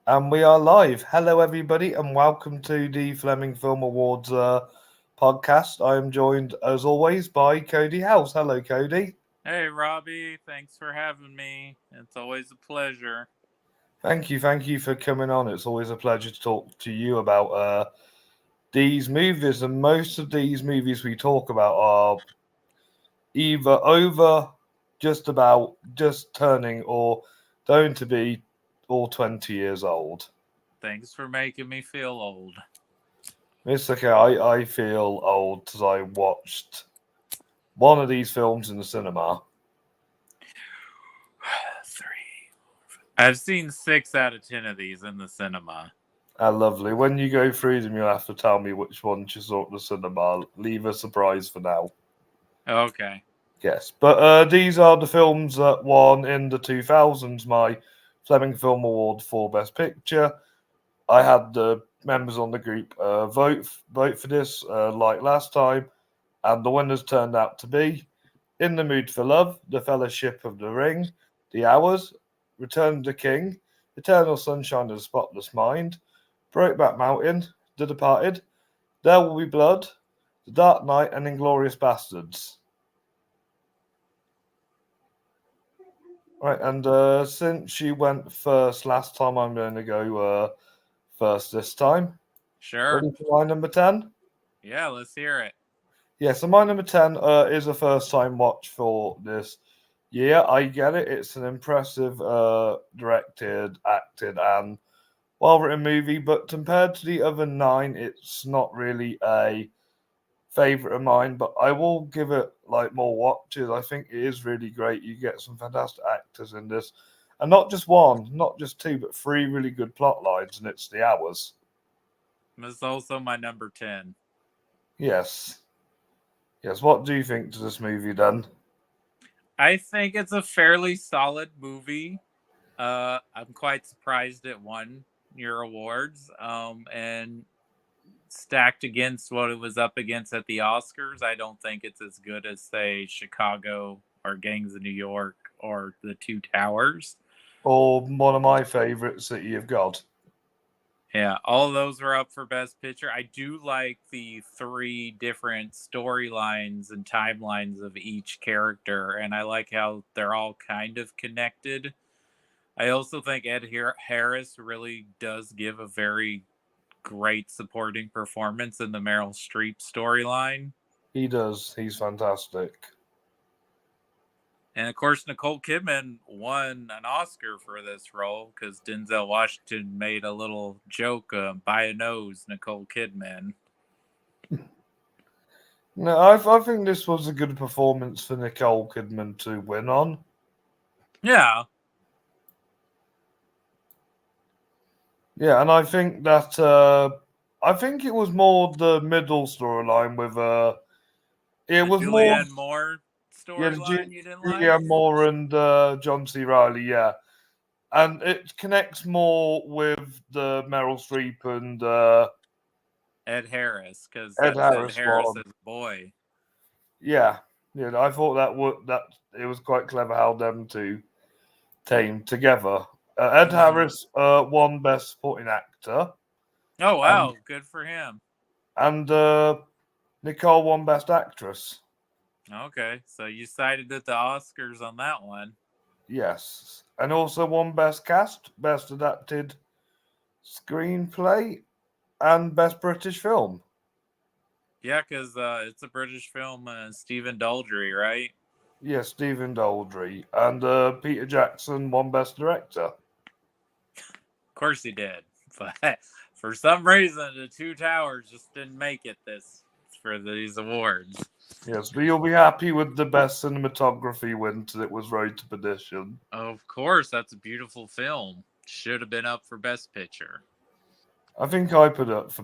And we are live. Hello, everybody, and welcome to the Fleming Film Awards podcast. I am joined, as always, by Cody House. Hello, Cody. Hey, Robbie. Thanks for having me. It's always a pleasure. Thank you for coming on. It's always a pleasure to talk to you about these movies. And most of these movies we talk about are either over, just about, just turning, or going to be all 20 years old. Thanks for making me feel old. It's okay. I feel old because I watched one of these films in the cinema. Three. I've seen 6 out of 10 of these in the cinema. Lovely. When you go through them, you'll have to tell me which ones you saw at the cinema. Leave a surprise for now. Okay. Yes, but these are the films that won in the 2000s my Fleming Film Award for Best Picture. I had the members on the group vote for this like last time, and the winners turned out to be In the Mood for Love, The Fellowship of the Ring, The Hours, Return of the King, Eternal Sunshine of the Spotless Mind, Brokeback Mountain, The Departed, There Will Be Blood, The Dark Knight, and Inglourious Basterds. Right, and since she went first last time, I'm going to go first this time. Sure. Ready for my number 10? Yeah, let's hear it. Yeah, so my number 10 is a first time watch for this year. I get it. It's an impressive, directed, acted, and well written movie, but compared to the other nine, it's not really a favorite of mine. But I will give it like more watches. I think it is really great. You get some fantastic actors in this, and not just one, not just two, but three really good plot lines, and it's the hours. This is also my number 10. Yes, yes. What do you think to this movie, then? I think it's a fairly solid movie. I'm quite surprised it won your awards. And stacked against what it was up against at the Oscars, I don't think it's as good as, say, Chicago or Gangs of New York or The Two Towers. Or one of my favorites, City of God. Yeah, all of those were up for Best Picture. I do like the three different storylines and timelines of each character, and I like how they're all kind of connected. I also think Ed Harris really does give a very great supporting performance in the Meryl Streep storyline. He does. He's fantastic. And of course, Nicole Kidman won an Oscar for this role because Denzel Washington made a little joke, by a nose, Nicole Kidman. No, I think this was a good performance for Nicole Kidman to win on. Yeah. Yeah, and I think that I think it was more the middle storyline with it The was more Julianne Moore yeah the storyline you didn't like? Julianne Moore and John C. Riley, yeah, and it connects more with the Meryl Streep and Ed Harris, because Ed that's Ed Harris Harris one. as a boy. Yeah, yeah, I thought that it was quite clever how them two came together. Ed Hmm. Harris won Best Supporting Actor, Oh, and wow. Good for him. and Nicole won Best Actress. Okay. So you sided with the Oscars on that one. Yes, and also won Best Cast, Best Adapted Screenplay, and Best British Film. Yeah, because it's a British film, Stephen Daldry, right? Yes, Stephen Daldry and Peter Jackson won Best Director. Of course he did. But for some reason, the Two Towers just didn't make it this for these awards. Yes, but you'll be happy with the Best Cinematography win because it was Road to Perdition. Of course, that's a beautiful film. Should have been up for Best Picture. I think I put it up for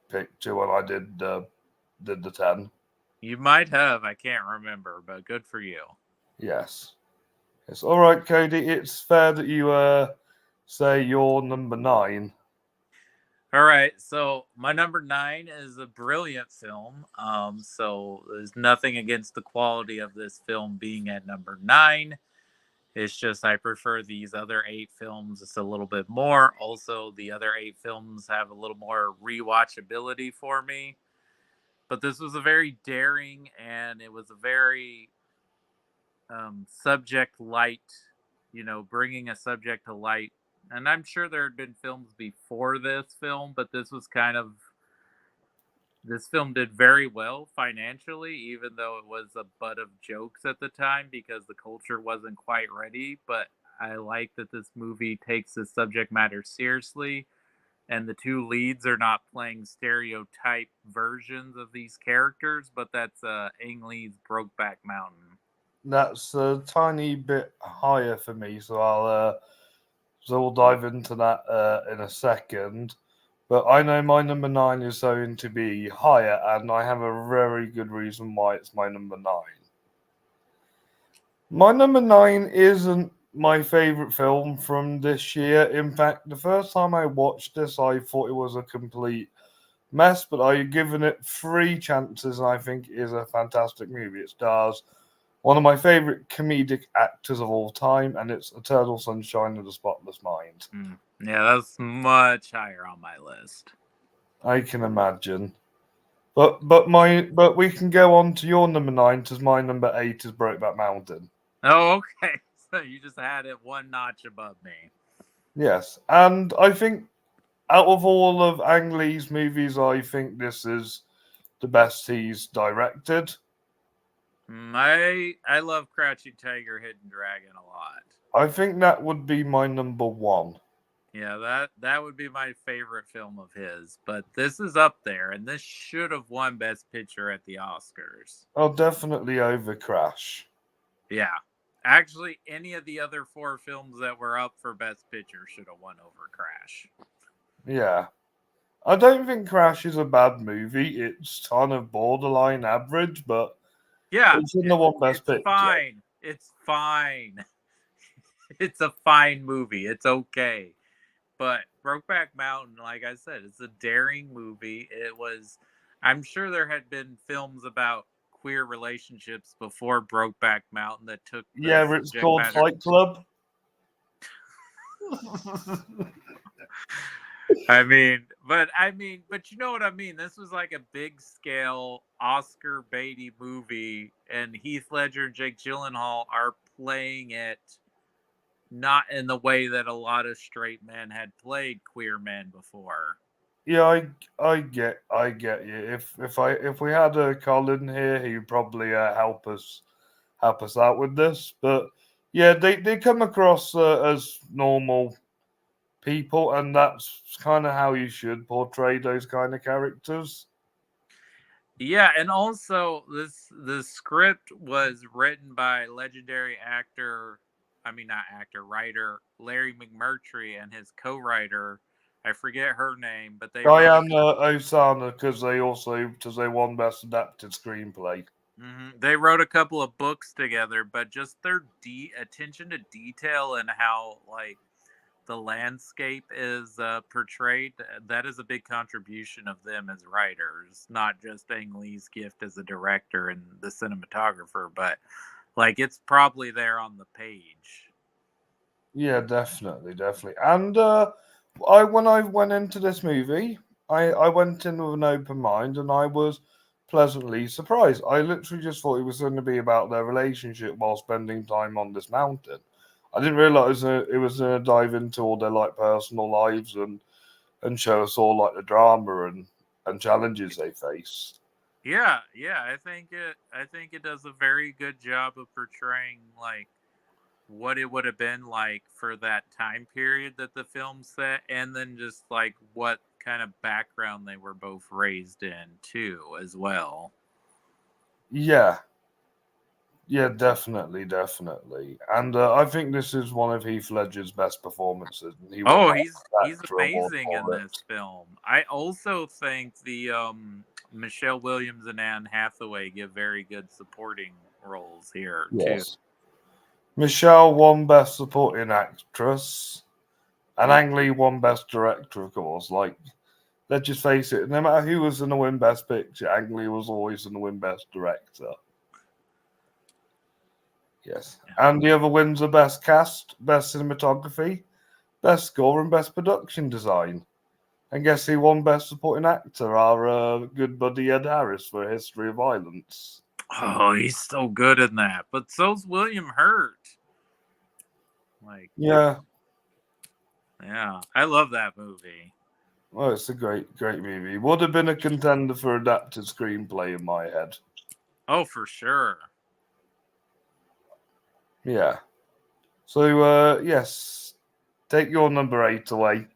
Picture when I did the 10. You might have, I can't remember, but good for you. Yes. Yes. All right, Cody. It's fair that you say you're number 9. All right, so my number 9 is a brilliant film. So there's nothing against the quality of this film being at number 9. It's just I prefer these other 8 films just a little bit more. Also, the other 8 films have a little more rewatchability for me. But this was a very daring, and it was a very subject light, bringing a subject to light. And I'm sure there had been films before this film, but this film did very well financially, even though it was a butt of jokes at the time because the culture wasn't quite ready. But I like that this movie takes this subject matter seriously, and the 2 leads are not playing stereotype versions of these characters, but that's Ang Lee's Brokeback Mountain. That's a tiny bit higher for me, so we'll dive into that in a second. But I know my number 9 is going to be higher, and I have a very good reason why it's my number 9. My number 9 isn't my favorite film from this year. In fact, the first time I watched this, I thought it was a complete mess, but I've given it 3 chances, and I think it is a fantastic movie. It stars one of my favorite comedic actors of all time, and it's Eternal Sunshine of the Spotless Mind. Yeah, that's much higher on my list. I can imagine. But we can go on to your number 9, because my number 8 is Brokeback Mountain. Oh, okay. So you just had it one notch above me. Yes, and I think out of all of Ang Lee's movies, I think this is the best he's directed. I love Crouching Tiger, Hidden Dragon a lot. I think that would be my number 1. Yeah, that would be my favorite film of his. But this is up there, and this should have won Best Picture at the Oscars. I'll definitely over Crash. Yeah. Actually, any of the other 4 films that were up for Best Picture should have won over Crash. Yeah. I don't think Crash is a bad movie. It's kind of borderline average, but yeah, it's in the one Best Picture. Fine. It's fine. It's a fine movie. It's okay. But Brokeback Mountain, like I said, it's a daring movie. I'm sure there had been films about queer relationships before Brokeback Mountain that took. Yeah, it's called Fight Club. But you know what I mean? This was like a big scale Oscar baity movie, and Heath Ledger and Jake Gyllenhaal are playing it not in the way that a lot of straight men had played queer men before. Yeah, I get you. If we had a Colin here, he would probably help us out with this. But yeah, they come across as normal people, and that's kind of how you should portray those kind of characters. Yeah, and also the script was written by legendary writer Larry McMurtry and his co-writer, I forget her name, but Diana Osana, because they won Best Adapted Screenplay. They wrote a couple of books together, but just their attention to detail and how like the landscape is portrayed, that is a big contribution of them as writers, not just Ang Lee's gift as a director and the cinematographer, but like it's probably there on the page. Yeah, definitely. And when I went into this movie, I went in with an open mind, and I was pleasantly surprised. I literally just thought it was going to be about their relationship while spending time on this mountain. I didn't realize it was going to dive into all their like personal lives and show us all like the drama and challenges they face. Yeah, I think it does a very good job of portraying like what it would have been like for that time period that the film set, and then just like what kind of background they were both raised in too as well. Yeah, definitely. And I think this is one of Heath Ledger's best performances. He's amazing in this film. I also think the Michelle Williams and Anne Hathaway give very good supporting roles here too. Michelle won Best Supporting Actress, and Ang Lee won Best Director, of course. Like, let's just face it, no matter who was going to win Best Picture, Ang Lee was always going to win Best Director. Yes. Yeah. And the other wins are Best Cast, Best Cinematography, Best Score, and Best Production Design. And guess who won Best Supporting Actor? Our good buddy Ed Harris for A History of Violence. Oh, he's so good in that. But so's William Hurt. Like, Yeah. yeah, I love that movie. Well, it's a great movie. Would have been a contender for adapted screenplay in my head. Oh, for sure. Yeah. So, yes, take your number 8 away.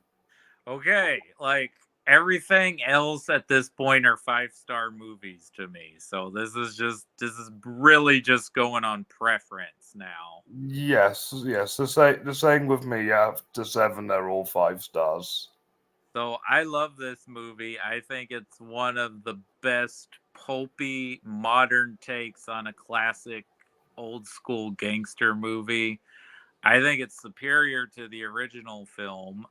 Okay, like everything else at this point are 5-star movies to me. So this is really just going on preference now. Yes. The same with me. After 7, they're all 5 stars. So I love this movie. I think it's one of the best pulpy modern takes on a classic old school gangster movie. I think it's superior to the original film.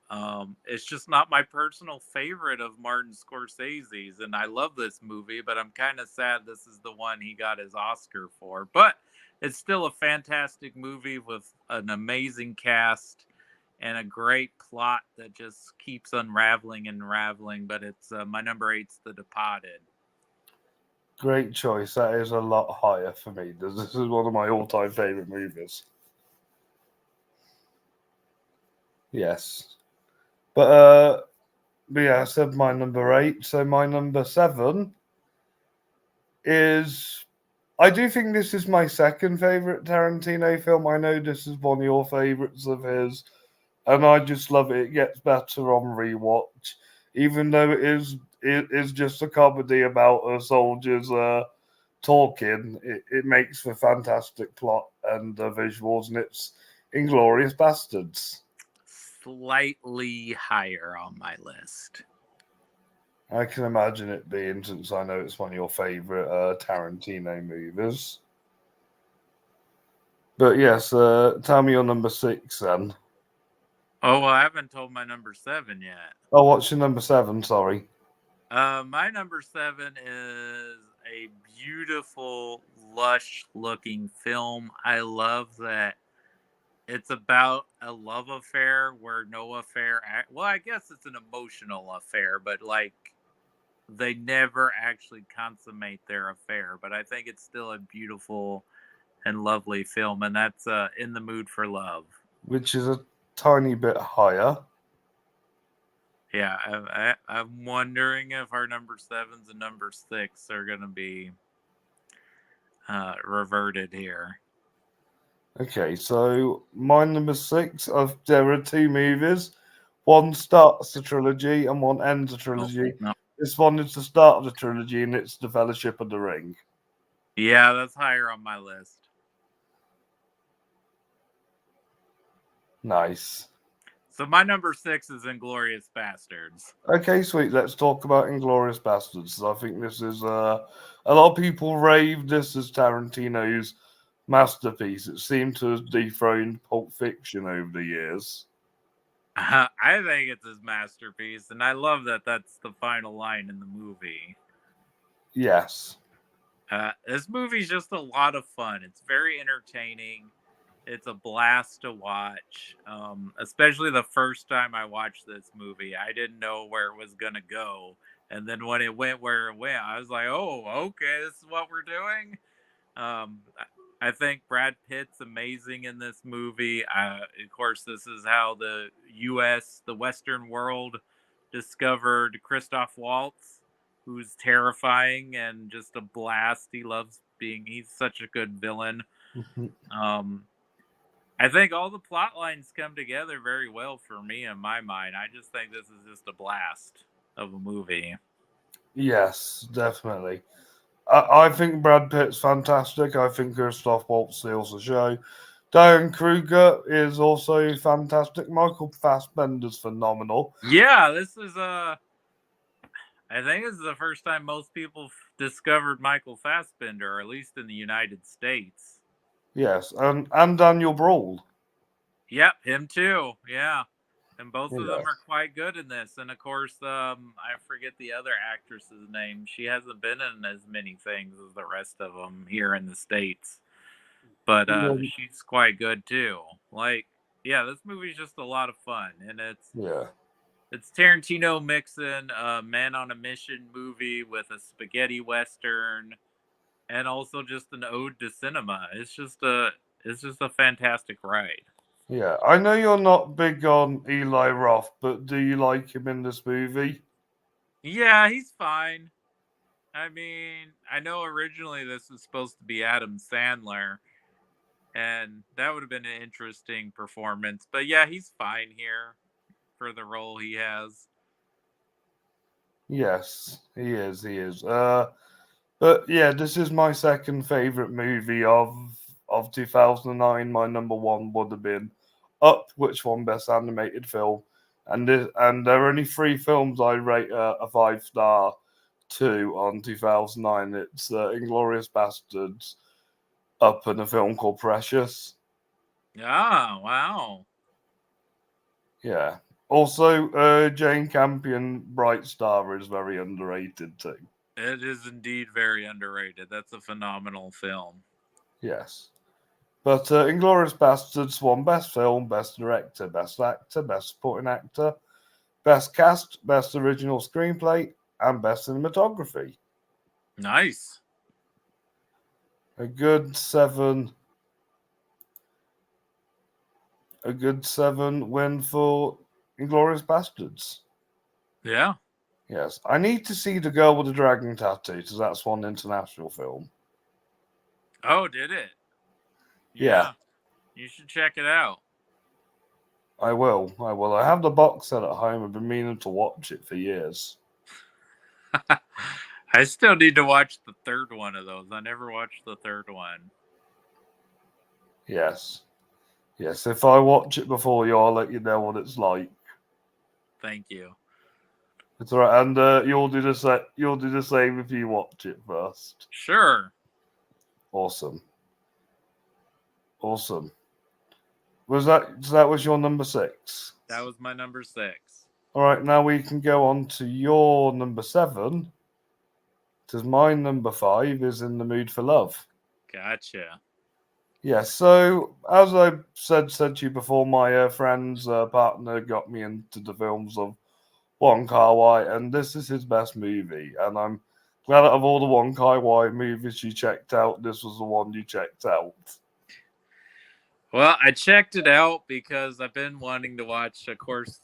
It's just not my personal favorite of Martin Scorsese's, and I love this movie, but I'm kind of sad this is the one he got his Oscar for. But it's still a fantastic movie with an amazing cast and a great plot that just keeps unraveling and unraveling. But it's my number eight's The Departed. Great choice. That is a lot higher for me. This is one of my all-time favorite movies. Yes. But yeah, I said my number 8. So my number 7 is. I do think this is my second favorite Tarantino film. I know this is one of your favorites of his, and I just love it. It gets better on rewatch, even though it is just a comedy about soldiers talking. It makes for fantastic plot and visuals, and it's Inglorious Bastards. Slightly higher on my list. I can imagine it being, since I know it's one of your favorite Tarantino movies. But yes, tell me your number 6 then. Oh, well, I haven't told my number 7 yet. Oh, what's your number 7? Sorry. My number 7 is a beautiful, lush looking film. I love that it's about a love affair where no affair, well, I guess it's an emotional affair, but like they never actually consummate their affair. But I think it's still a beautiful and lovely film, and that's In the Mood for Love. Which is a tiny bit higher. Yeah, I'm wondering if our number 7s and number 6 are going to be reverted here. Okay, so my number 6, there are 2 movies. One starts the trilogy and one ends the Oh, trilogy. no. This one is the start of the trilogy, and it's The Fellowship of the Ring. Yeah, that's higher on my list. Nice. So my number 6 is Inglourious Basterds. Okay, sweet. Let's talk about Inglourious Bastards. I think this is a lot of people rave this as Tarantino's masterpiece. It seemed to have dethroned Pulp Fiction over the years. I think it's his masterpiece, and I love that that's the final line in the movie. Yes. This movie's just a lot of fun. It's very entertaining. It's a blast to watch. Especially the first time I watched this movie, I didn't know where it was gonna go, and then when it went where it went, I was like, "Oh, okay, this is what we're doing." Um, I think Brad Pitt's amazing in this movie. Of course, this is how the U.S., the Western world, discovered Christoph Waltz, who's terrifying and just a blast. He's such a good villain. Um, I think all the plot lines come together very well for me in my mind. I just think this is just a blast of a movie. Yes, definitely. I think Brad Pitt's fantastic. I think Christoph Waltz steals the show. Diane Kruger is also fantastic. Michael Fassbender's phenomenal. Yeah, I think this is the first time most people discovered Michael Fassbender, or at least in the United States. Yes, and Daniel Brawl. Yep, him too. Yeah. And both of them Yes. are quite good in this. And of course, I forget the other actress's name. She hasn't been in as many things as the rest of them here in the States. but Yeah. she's quite good too. Like, yeah, this movie's just a lot of fun, and Yeah. it's Tarantino mixing a Man on a Mission movie with a spaghetti western, and also just an ode to cinema. It's just a fantastic ride. Yeah. I know you're not big on Eli Roth, but do you like him in this movie? Yeah, he's fine. I mean, I know originally this was supposed to be Adam Sandler, and that would have been an interesting performance. But yeah, he's fine here for the role he has. Yes, he is. He is. But yeah, this is my second favorite movie of 2009. My number one would have been Up, which won Best Animated Film, and there are only three films I rate a 5 star to on 2009. It's Inglorious Bastards, Up, and a film called Precious. Ah, wow. Yeah. Also, Jane Campion, Bright Star is very underrated too. It is indeed very underrated. That's a phenomenal film. Yes. But Inglourious Bastards won Best Film, Best Director, Best Actor, Best Supporting Actor, Best Cast, Best Original Screenplay, and Best Cinematography. Nice. A good seven. A good seven win for Inglourious Bastards. Yeah. Yes, I need to see The Girl with the Dragon Tattoo because that's one international film. Oh, did it? Yeah, Yeah. You should check it out. I will. I will. I have the box set at home. I've been meaning to watch it for years. I still need to watch the third one of those. I never watched the third one. Yes. Yes, if I watch it before you, I'll let you know what it's like. Thank you. It's all right, and you'll do the same. You'll do the same if you watch it first. Sure. Awesome, awesome. That was your number 6? That was my number 6. All right, now we can go on to your number 7. Because my number 5 is In the Mood for Love. Gotcha. Yeah, so as I said to you before, my friend's partner got me into the films of Wong Kar-wai, and this is his best movie. And I'm glad out of all the Wong Kar-wai movies you checked out, this was the one you checked out. Well, I checked it out because I've been wanting to watch, of course,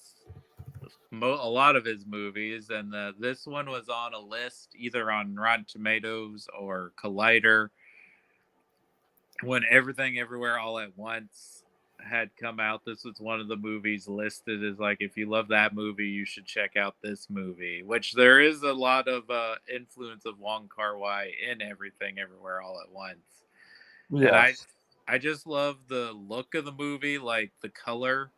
a lot of his movies, and this one was on a list either on Rotten Tomatoes or Collider when Everything Everywhere All at Once had come out. This was one of the movies listed as like, if you love that movie, you should check out this movie. Which there is a lot of influence of Wong Kar-wai in Everything Everywhere All at Once, and Yes. I just love the look of the movie, like the color.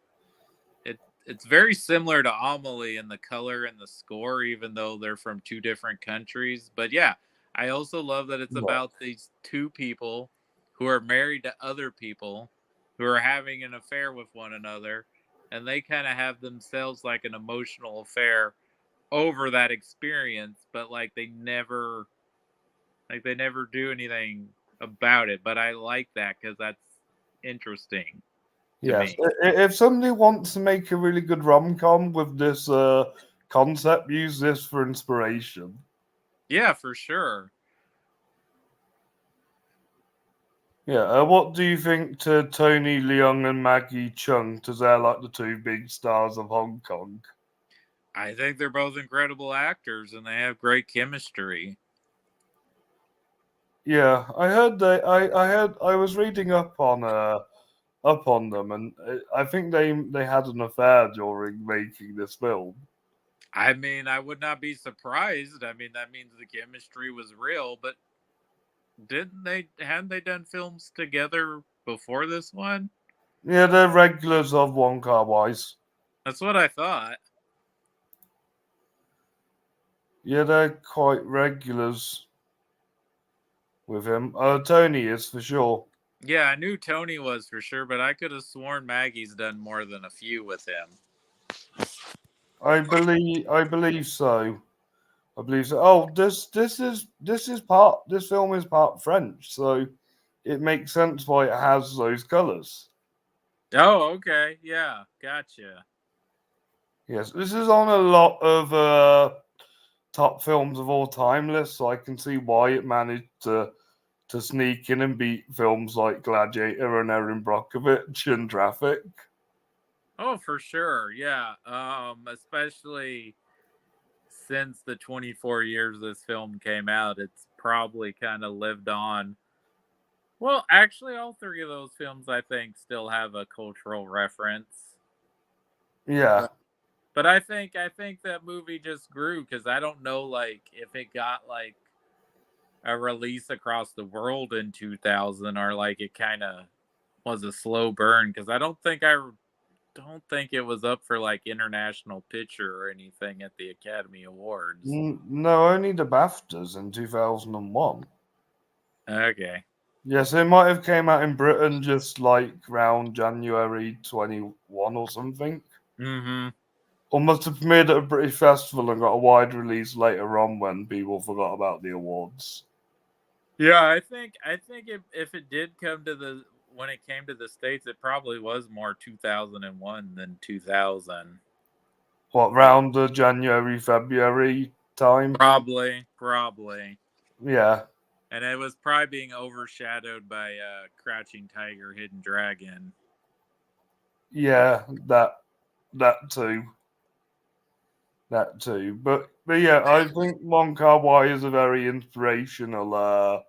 It's very similar to Amelie in the color and the score, even though they're from two different countries. But yeah, I also love that it's Yeah. about these two people who are married to other people who are having an affair with one another, and they kind of have themselves like an emotional affair over that experience, but they never do anything about it. But I like that because that's interesting to Yes. me. If somebody wants to make a really good rom-com with this concept, use this for inspiration. Yeah, for sure. Yeah, what do you think to Tony Leung and Maggie Chung? Because they're like the two big stars of Hong Kong. I think they're both incredible actors and they have great chemistry. Yeah, I heard I was reading up on them, and I think they had an affair during making this film. I mean, I would not be surprised. I mean, that means the chemistry was real, but hadn't they done films together before this one? Yeah, they're regulars of Wong Kar-wai's. That's what I thought. Yeah, they're quite regulars with him. Tony is for sure. Yeah, I knew Tony was for sure, but I could have sworn Maggie's done more than a few with him. I believe so. I believe so. Oh, this film is part French, so it makes sense why it has those colors. Oh, okay. Yeah, gotcha. Yes, this is on a lot of top films of all time lists, so I can see why it managed to sneak in and beat films like Gladiator and Erin Brockovich and Traffic. Oh, for sure. Yeah. Especially since the 24 years this film came out, it's probably kind of lived on. Well, actually, all three of those films, I think, still have a cultural reference. Yeah. But I think that movie just grew because I don't know, like, if it got like a release across the world in 2000 or like it kind of was a slow burn because I don't think it was up for like international picture or anything at the Academy Awards. No, only the BAFTAs in 2001. Okay. Yes, it might have came out in Britain just like around January 21 or something. Mm-hmm. Or must have premiered at a British festival and got a wide release later on when people forgot about the awards. Yeah, I think if it did come to the when it came to the States, it probably was more 2001 than 2000. What, round the January, February time? Probably. Yeah, And it was probably being overshadowed by Crouching Tiger, Hidden Dragon. yeah, that too. That too. But yeah, I think Wong Kar-wai is a very inspirational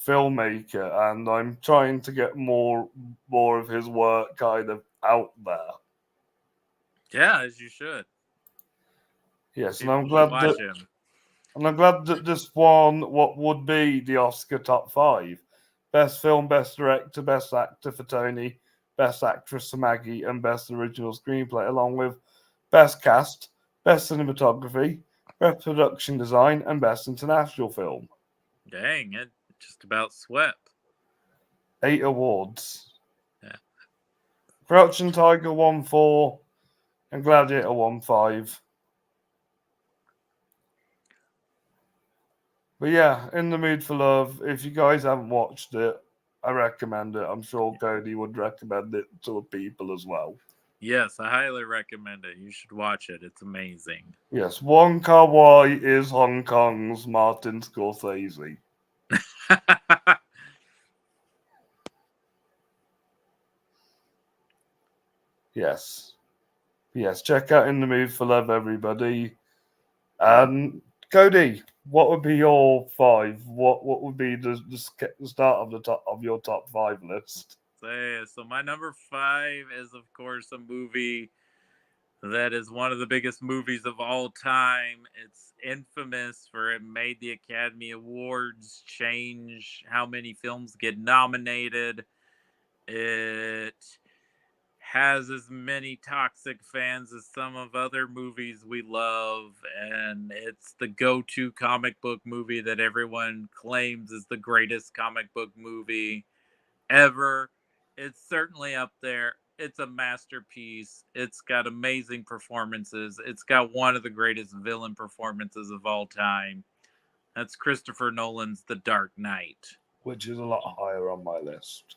filmmaker, and I'm trying to get more of his work kind of out there. Yeah, as you should. Yes, People should watch him. and I'm glad that this won what would be the Oscar top five: best film, best director, best actor for Tony, best actress for Maggie, and best original screenplay, along with best cast, best cinematography, best production design, and best international film. Dang, it just about swept. 8 awards. Yeah. Crouching Tiger won 4, and Gladiator won 5. But yeah, In the Mood for Love. If you guys haven't watched it, I recommend it. I'm sure Cody would recommend it to people as well. Yes, I highly recommend it. You should watch it. It's amazing. Yes, Wong Kar Wai is Hong Kong's Martin Scorsese. Yes. Yes, check out In the Mood for Love, everybody. And Cody, what would be your 5? What would be the start of the top of your top 5 list? So my number 5 is, of course, a movie that is one of the biggest movies of all time. It's infamous for it made the Academy Awards change how many films get nominated. It has as many toxic fans as some of other movies we love, and it's the go-to comic book movie that everyone claims is the greatest comic book movie ever. It's certainly up there. It's a masterpiece. It's got amazing performances. It's got one of the greatest villain performances of all time. That's Christopher Nolan's The Dark Knight. Which is a lot higher on my list.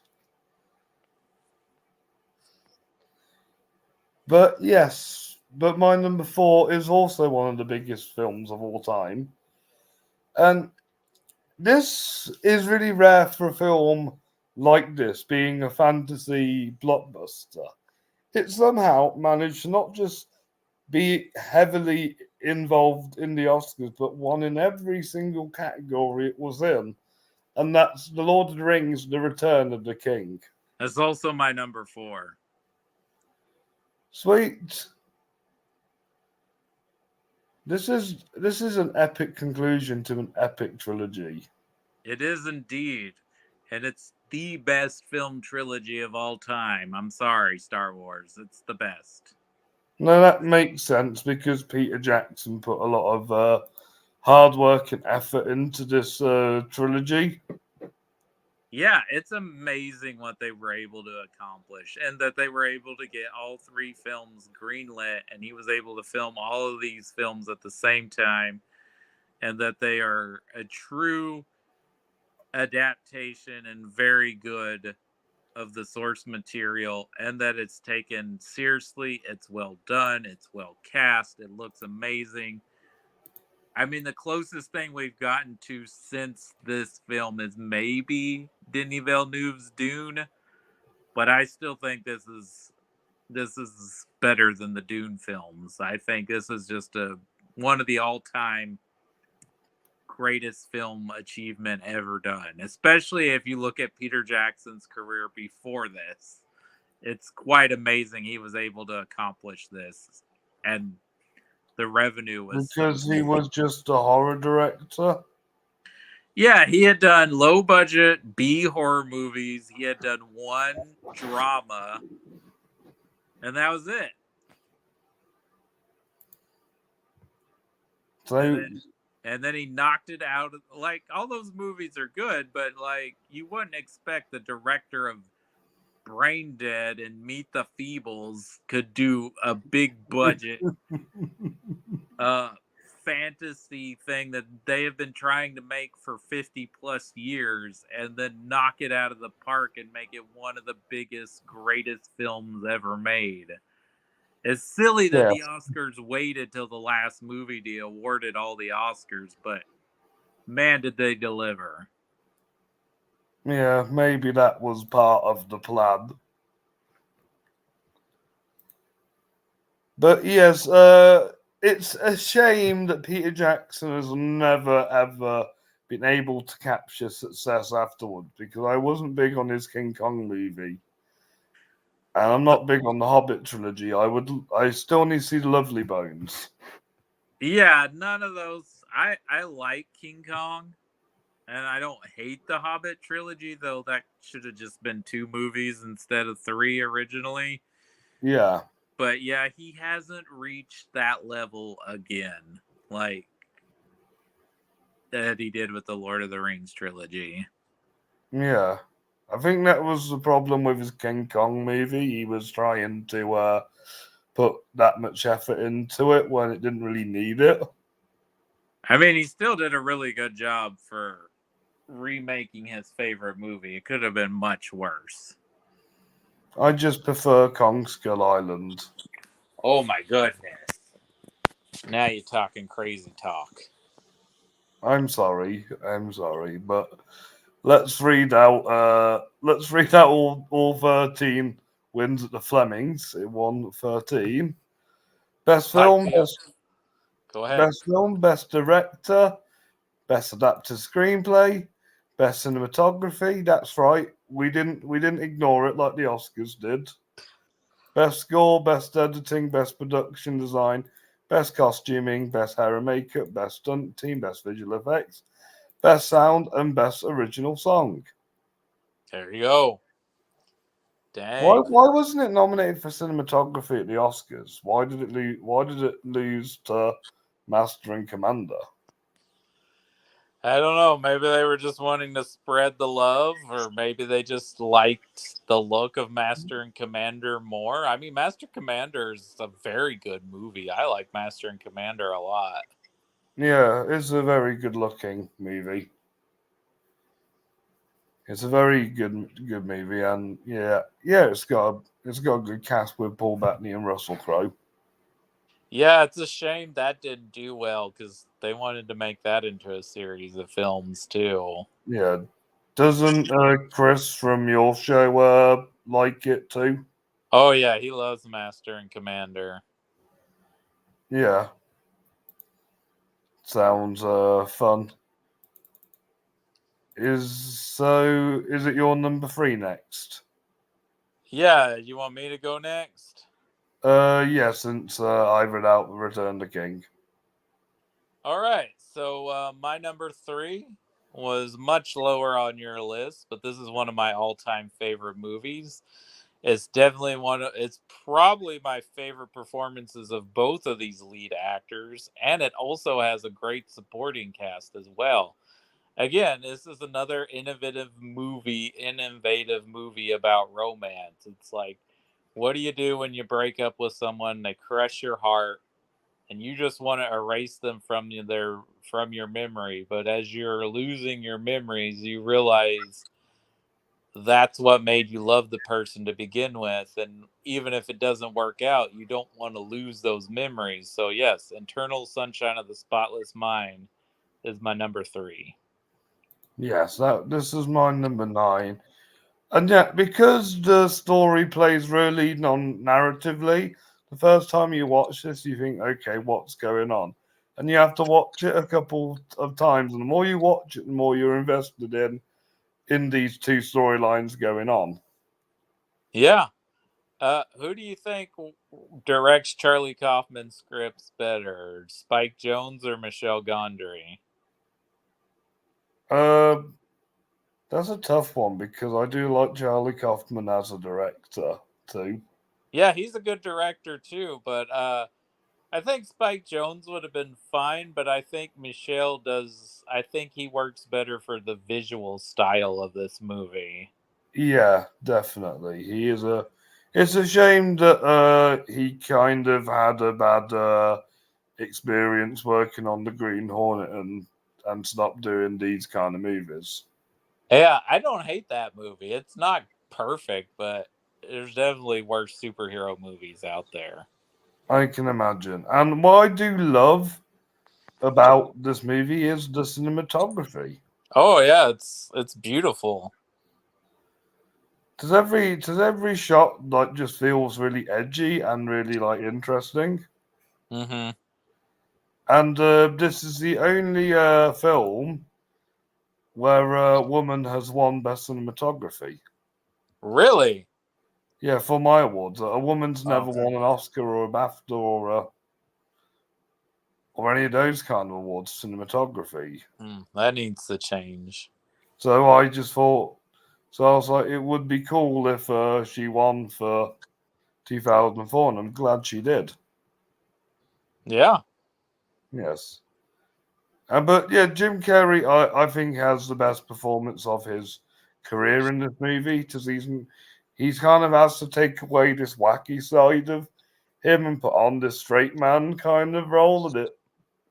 But yes, but my number 4 is also one of the biggest films of all time. And this is really rare for a film like this, being a fantasy blockbuster. It somehow managed to not just be heavily involved in the Oscars, but won in every single category it was in. And that's The Lord of the Rings, The Return of the King. That's also my number 4. Sweet. This is an epic conclusion to an epic trilogy. It is indeed. And it's the best film trilogy of all time. I'm sorry, Star Wars. It's the best. Now that makes sense because Peter Jackson put a lot of hard work and effort into this trilogy. Yeah, it's amazing what they were able to accomplish and that they were able to get all 3 films greenlit and he was able to film all of these films at the same time and that they are a true adaptation and very good of the source material, and that it's taken seriously. It's well done. It's well cast. It looks amazing. I mean, the closest thing we've gotten to since this film is maybe Denis Villeneuve's Dune, but I still think this is better than the Dune films. I think this is just one of the all-time greatest film achievement ever done, especially if you look at Peter Jackson's career before this. It's quite amazing he was able to accomplish this, and the revenue was so Because he huge. was just a horror director. Yeah, he had done low budget B horror movies. He had done one drama, and that was it. So And then he knocked it out. Like, all those movies are good, but like, you wouldn't expect the director of Brain Dead and Meet the Feebles could do a big budget uh fantasy thing that they have been trying to make for 50 plus years, and then knock it out of the park and make it one of the biggest, greatest films ever made. It's silly that yeah, the Oscars waited till the last movie to award it all the Oscars, but man, did they deliver. yeah, maybe that was part of the plan. But yes, it's a shame that Peter Jackson has never ever been able to capture success afterwards, because I wasn't big on his King Kong movie. And I'm not big on the Hobbit trilogy. I still need to see the Lovely Bones. Yeah, none of those. I like King Kong, and I don't hate the Hobbit trilogy, though that should have just been 2 movies instead of 3 originally. Yeah, But yeah, he hasn't reached that level again, like that he did with the Lord of the Rings trilogy. yeah. I think that was the problem with his King Kong movie. He was trying to put that much effort into it when it didn't really need it. I mean, he still did a really good job for remaking his favorite movie. It could have been much worse. I just prefer Kong Skull Island. Oh my goodness. Now you're talking crazy talk. I'm sorry, but let's read out all 13 wins at the Flemings. It won 13. Best Pipe film, me up. Go ahead. best director, best adapted screenplay, best cinematography. That's right. We didn't ignore it like the Oscars did. Best score, best editing, best production design, best costuming, best hair and makeup, best stunt team, best visual effects, best sound, and best original song. There you go. Why Dang. why wasn't it nominated for cinematography at the Oscars? Why did it lose to Master and Commander? I don't know. Maybe they were just wanting to spread the love, or maybe they just liked the look of Master and Commander more. I mean, Master Commander is a very good movie. I like Master and Commander a lot. Yeah, it's a very good looking movie. It's a very good movie, and yeah, it's got a good cast with Paul Bettany and Russell Crowe. Yeah, it's a shame that didn't do well because they wanted to make that into a series of films too. Yeah, doesn't Chris from your show like it too? Oh yeah, he loves Master and Commander. Yeah, sounds fun. Is it your number 3 next? Yeah, you want me to go next? Yeah, since I read out Return the King. All right. So my number 3 was much lower on your list, but this is one of my all-time favorite movies. It's definitely it's probably my favorite performances of both of these lead actors, and it also has a great supporting cast as well. Again, this is another innovative movie about romance. It's like, what do you do when you break up with someone, they crush your heart, and you just want to erase them from your memory. But as you're losing your memories, you realize that's what made you love the person to begin with. And even if it doesn't work out, you don't want to lose those memories. So yes, Eternal Sunshine of the Spotless Mind is my number 3. Yes, this is my number 9. And yet, because the story plays really non-narratively, the first time you watch this, you think, okay, what's going on? And you have to watch it a couple of times. And the more you watch it, the more you're invested in these two storylines going on. Yeah. Who do you think directs Charlie Kaufman's scripts better, Spike Jonze or Michelle Gondry? Uh, that's a tough one because I do like Charlie Kaufman as a director too. Yeah, he's a good director too, but I think Spike Jonze would have been fine, but I think Michelle does. I think he works better for the visual style of this movie. Yeah, definitely. He is a. It's a shame that he kind of had a bad experience working on the Green Hornet and stopped doing these kind of movies. Yeah, I don't hate that movie. It's not perfect, but there's definitely worse superhero movies out there. I can imagine. And what I do love about this movie is the cinematography. Oh yeah, it's beautiful. Does every shot like just feels really edgy and really like interesting? Mm-hmm. And this is the only film where a woman has won best cinematography. Really? Yeah, for my awards, a woman's Oh, never won an Oscar or a BAFTA or any of those kind of awards for cinematography. that needs to change. So I just thought, so I was like, it would be cool if she won for 2004, and I'm glad she did. Yeah. Yes. But yeah, Jim Carrey, I think, has the best performance of his career in this movie because he's kind of has to take away this wacky side of him and put on this straight man kind of role, and it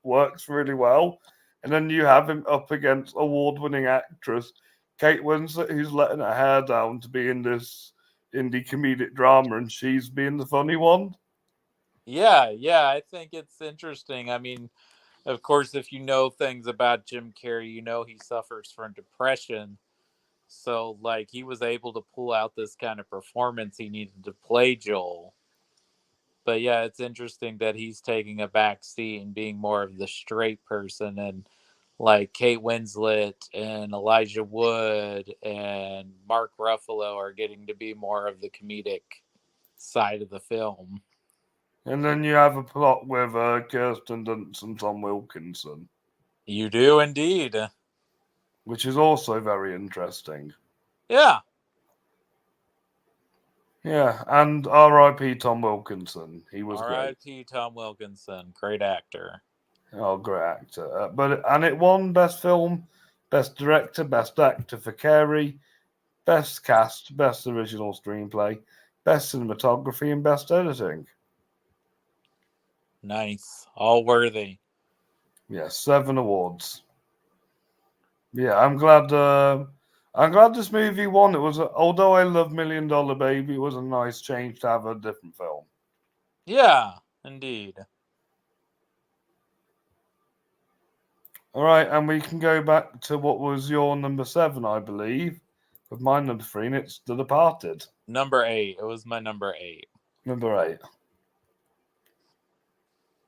works really well. And then you have him up against award-winning actress Kate Winslet, who's letting her hair down to be in this indie comedic drama, and she's being the funny one. Yeah, I think it's interesting. I mean, of course, if you know things about Jim Carrey, you know he suffers from depression. So, like, he was able to pull out this kind of performance he needed to play Joel. But yeah, it's interesting that he's taking a back seat and being more of the straight person. And like Kate Winslet and Elijah Wood and Mark Ruffalo are getting to be more of the comedic side of the film. And then you have a plot with Kirsten Dunst and Tom Wilkinson, You do indeed. which is also very interesting. Yeah. Yeah, and R.I.P. Tom Wilkinson. He was great. R.I.P. Tom Wilkinson. Great actor. Oh, great actor. But it won Best Film, Best Director, Best Actor for Carey, Best Cast, Best Original Screenplay, Best Cinematography, and Best Editing. Nice. All worthy. Yes, 7 awards. Yeah, I'm glad. I'm glad this movie won. Although I love Million Dollar Baby, it was a nice change to have a different film. Yeah, indeed. All right, and we can go back to what was your number 7, I believe, with my number 3, and it's The Departed. Number 8. It was my number 8. Number 8.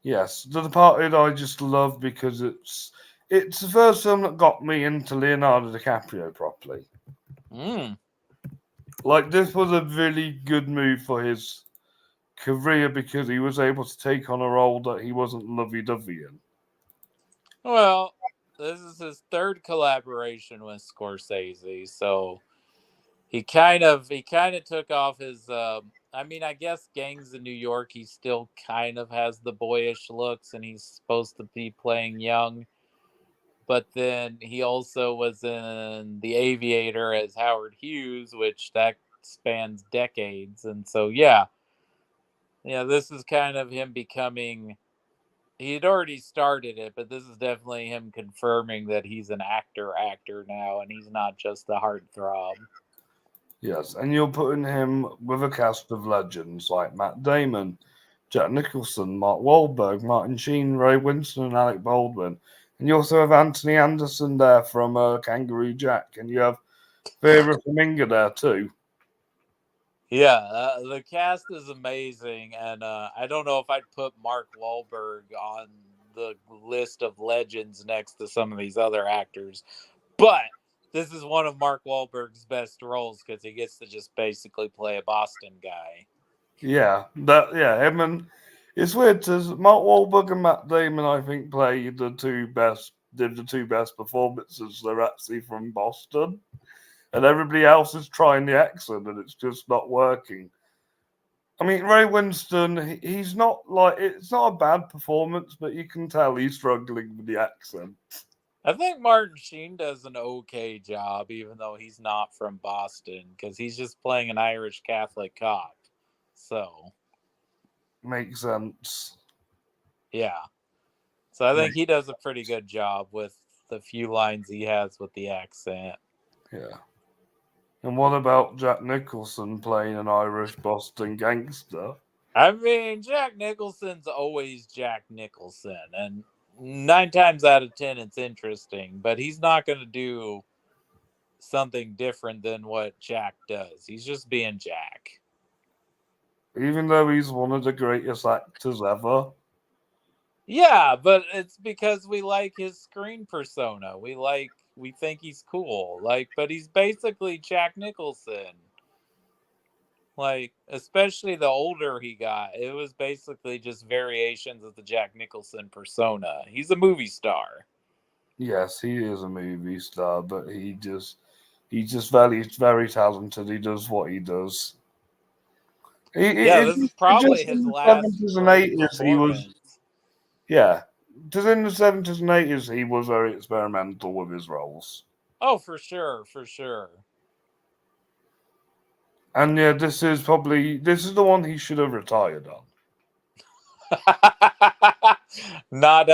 Yes, The Departed I just love because it's the first film that got me into Leonardo DiCaprio properly. Mm. Like this was a really good move for his career because he was able to take on a role that he wasn't lovey-dovey in. Well, this is his third collaboration with Scorsese, so he kind of took off his I mean, I guess Gangs in New York he still kind of has the boyish looks and he's supposed to be playing young, but then he also was in The Aviator as Howard Hughes, which that spans decades. And so yeah, this is kind of him becoming He'd already started it, but this is definitely him confirming that he's an actor now, and he's not just the heartthrob. Yes, and you're putting him with a cast of legends like Matt Damon, Jack Nicholson, Mark Wahlberg, Martin Sheen, Ray Winston, and Alec Baldwin. And you also have Anthony Anderson there from Kangaroo Jack, and you have Vera Farmiga there too. Yeah, the cast is amazing, and I don't know if I'd put Mark Wahlberg on the list of legends next to some of these other actors, but this is one of Mark Wahlberg's best roles because he gets to just basically play a Boston guy. Him and it's weird because Mark Wahlberg and Matt Damon, I think, did the two best performances. They're actually from Boston, and everybody else is trying the accent, and it's just not working. I mean, Ray Winston, he's not like it's not a bad performance, but you can tell he's struggling with the accent. I think Martin Sheen does an okay job, even though he's not from Boston, because he's just playing an Irish Catholic cop. So, Makes sense. yeah. So I think he does a pretty good job with the few lines he has with the accent. Yeah. And what about Jack Nicholson playing an Irish Boston gangster? I mean, Jack Nicholson's always Jack Nicholson, and 9 times out of 10, it's interesting, but he's not going to do something different than what Jack does. He's just being Jack. Even though he's one of the greatest actors ever. Yeah, but it's because we like his screen persona. We think he's cool. But he's basically Jack Nicholson. Especially the older he got, it was basically just variations of the Jack Nicholson persona. He's a movie star. Yes, he is a movie star, but he's just very talented. He does what he does. This is probably Just in his the last seventies and great eighties, he was performance. yeah. Just in the seventies and eighties, he was very experimental with his roles. Oh, for sure, for sure. And yeah, this is the one he should have retired on. Not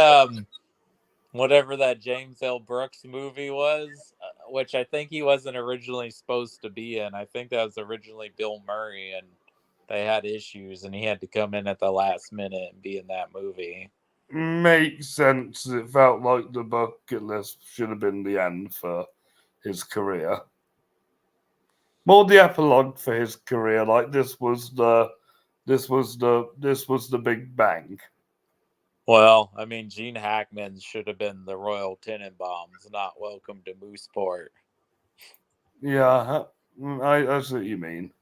whatever that James L. Brooks movie was, which I think he wasn't originally supposed to be in. I think that was originally Bill Murray, and they had issues, and he had to come in at the last minute and be in that movie. Makes sense. It felt like the bucket list should have been the end for his career. More the epilogue for his career. Like this was the big bang. Well, I mean, Gene Hackman should have been the Royal Tenenbaums, not Welcome to Mooseport. Yeah, I see what you mean.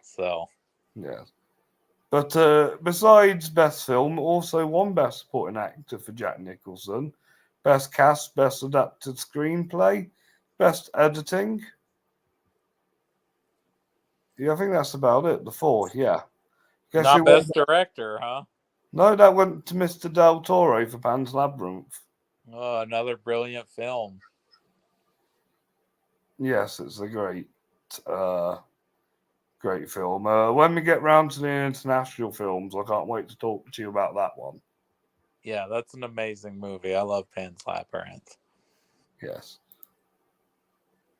So, Yeah. But besides Best Film, also won Best Supporting Actor for Jack Nicholson, Best Cast, Best Adapted Screenplay, Best Editing. Yeah, I think that's about it. The four, yeah. Guess not who won? Best Director, huh? No, that went to Mr. Del Toro for Pan's Labyrinth. Oh, another brilliant film. Yes, it's a great film. When we get round to the international films, I can't wait to talk to you about that one. Yeah, that's an amazing movie. I love Pan's Labyrinth. Yes.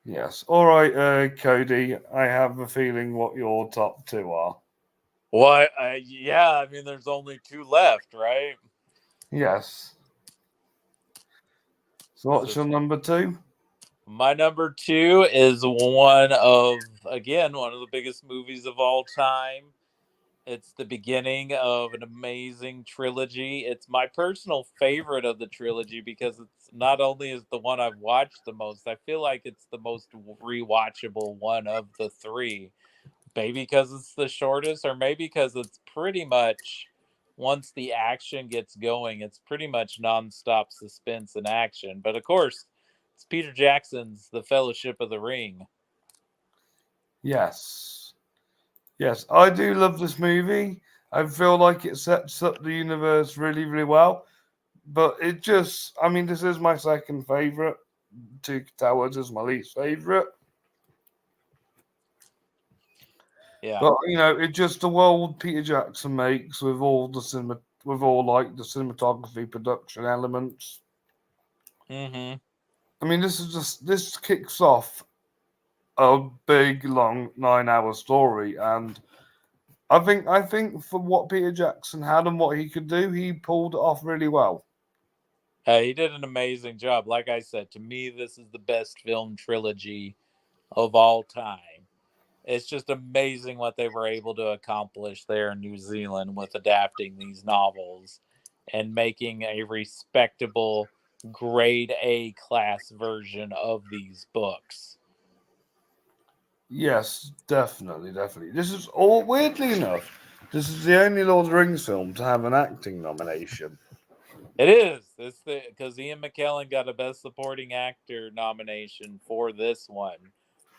Yes. All right, Cody. I have a feeling what your top two are. Well, yeah, I mean, there's only two left, right? Yes. So what's your number two? My number two is one of the biggest movies of all time. It's the beginning of an amazing trilogy. It's my personal favorite of the trilogy because it's not only is the one I've watched the most, I feel like it's the most rewatchable one of the three. Maybe because it's the shortest, or maybe because it's pretty much once the action gets going, it's pretty much nonstop suspense and action. But of course, it's Peter Jackson's The Fellowship of the Ring. Yes. Yes, I do love this movie. I feel like it sets up the universe really, really well. But this is my second favorite. Two Towers is my least favorite. Yeah. But it's just the world Peter Jackson makes with all the with all like the cinematography, production elements. Mm-hmm. I mean, this kicks off a big, long 9 hour story, and I think for what Peter Jackson had and what he could do, he pulled it off really well. He did an amazing job. Like I said, to me, this is the best film trilogy of all time. It's just amazing what they were able to accomplish there in New Zealand with adapting these novels and making a respectable grade A class version of these books. Yes, definitely, definitely. This is all weirdly enough. This is the only Lord of the Rings film to have an acting nomination. It is. It's the because Ian McKellen got a Best Supporting Actor nomination for this one,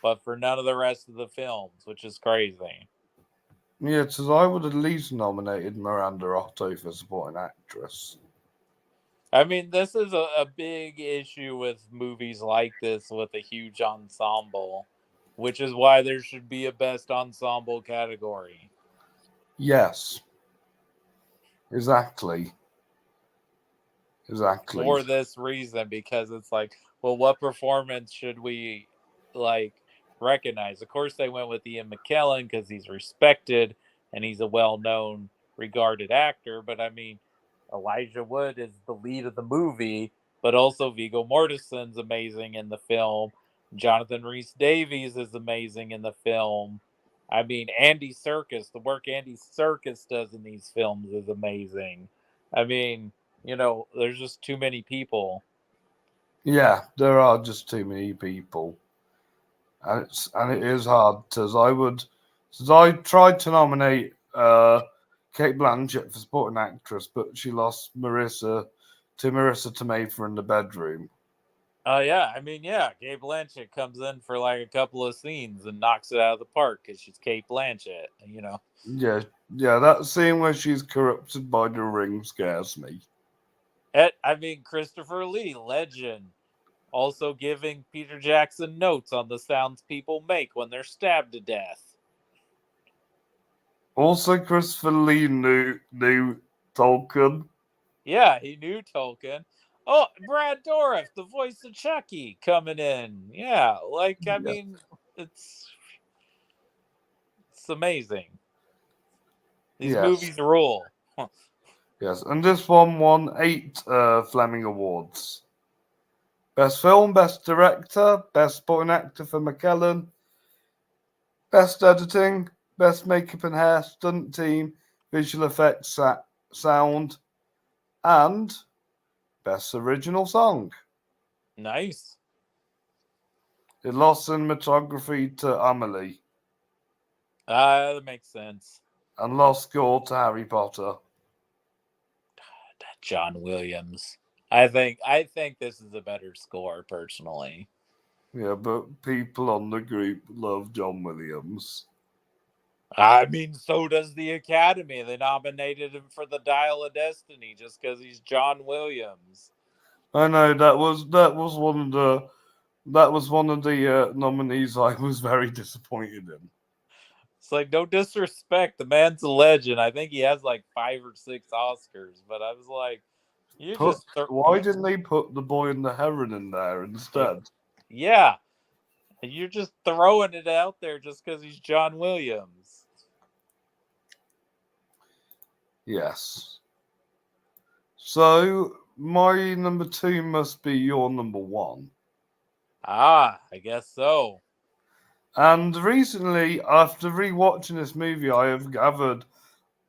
but for none of the rest of the films, which is crazy. Yeah, because I would at least nominated Miranda Otto for supporting actress. I mean, this is a big issue with movies like this with a huge ensemble, which is why there should be a best ensemble category. Yes, exactly, exactly. For this reason, because it's like, well, what performance should we like recognize? Of course, they went with Ian McKellen because he's respected and he's a well-known, regarded actor. But I mean, Elijah Wood is the lead of the movie, but also Viggo Mortensen's amazing in the film. Jonathan Rhys Davies is amazing in the film. I mean, Andy Serkis, the work Andy Serkis does in these films is amazing. I mean, there's just too many people. Yeah, there are just too many people, and it is hard because since I tried to nominate Kate Blanchett for supporting actress, but she lost Marissa Tomei for In the Bedroom. Yeah, I mean, yeah, Kate Blanchett comes in for like a couple of scenes and knocks it out of the park because she's Kate Blanchett. Yeah, yeah, that scene where she's corrupted by the ring scares me. I mean, Christopher Lee, legend, also giving Peter Jackson notes on the sounds people make when they're stabbed to death. Also, Christopher Lee knew Tolkien. Yeah, he knew Tolkien. Oh, Brad Dourif, the voice of Chucky, coming in. Yeah, I Yes, mean, it's amazing. These yes, movies rule. yes. And this one won 8 Fleming Awards: Best Film, Best Director, Best Supporting Actor for McKellen, Best Editing, Best Makeup and Hair, Stunt Team, Visual Effects, Sound, and Best Original Song. Nice. It lost cinematography to Amelie That makes sense. and lost score to Harry Potter. That John Williams. I think this is a better score personally. Yeah, but people on the group love John Williams. I mean, so does the Academy. They nominated him for the Dial of Destiny just because he's John Williams. I know that was one of the nominees I was very disappointed in. It's like no disrespect, the man's a legend. I think he has like 5 or 6 Oscars, but I was like, you Put just why didn't they put the boy and the heron in there instead? yeah, you're just throwing it out there just because he's John Williams. Yes. So my number 2 must be your number 1. I guess so. And recently, after rewatching this movie, I have gathered